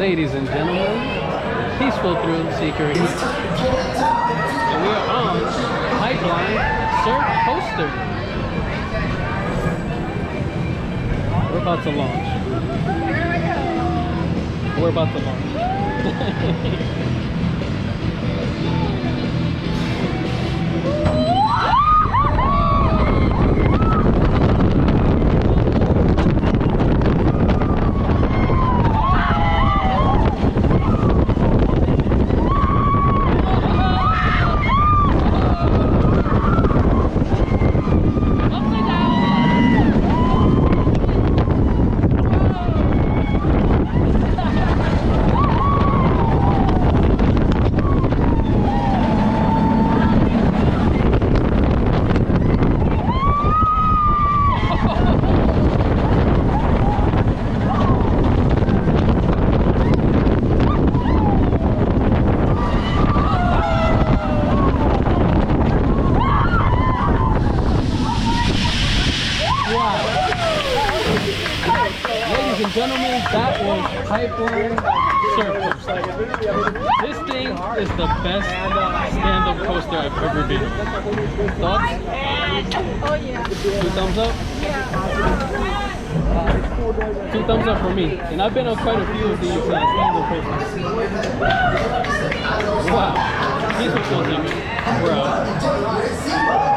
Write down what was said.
Ladies and gentlemen, peaceful thrill seekers, and we are on Pipeline Surf Coaster. We're about to launch. We're about to launch. Ladies and gentlemen, that was Pipeline Surf Coaster. This thing is the best stand-up coaster I've ever been on. Thoughts? Oh yeah. 2 thumbs up? Yeah. 2 thumbs up for me. And I've been on quite a few of these stand-up coasters. Wow. Peaceful thrill seekers. We're out.